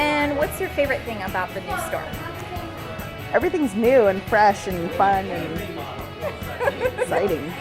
And what's your favorite thing about the new store? Everything's new and fresh and fun and exciting.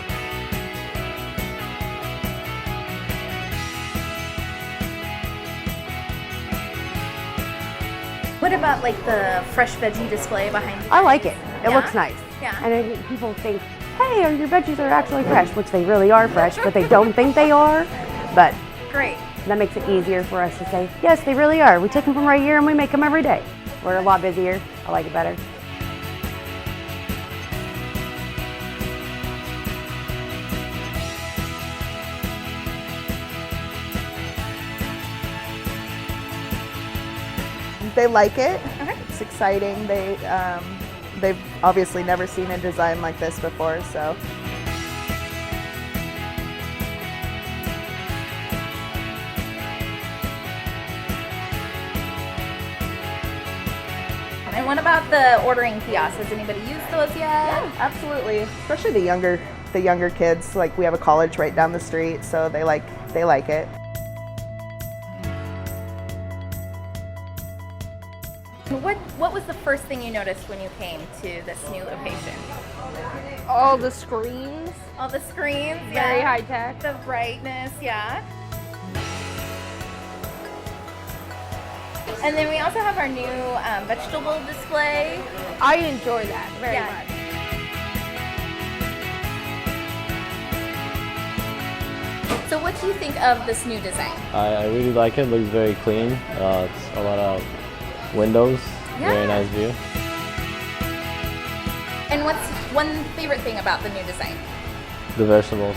What about like the fresh veggie display behind you? I like it. It Yeah? looks nice. Yeah. And I think people think, hey, your veggies are actually fresh, which they really are fresh, but they don't think they are. But Great. that makes it easier for us to say, yes, they really are. We take them from right here and we make them every day. We're a lot busier. I like it better. They like it. Okay. It's exciting. They've obviously never seen a design like this before, so. And what about the ordering kiosks? Has anybody used those yet? Yeah, absolutely. Especially the younger kids. Like we have a college right down the street, so they like it. What was the first thing you noticed when you came to this new location? All the screens, All the screens, very yeah. high tech. The brightness, yeah. And then we also have our new vegetable display. I enjoy that very Yeah. much. So what do you think of this new design? I really like it. Looks very clean. It's a lot of windows. Yeah. Very nice view. And what's one favorite thing about the new design? The vegetables.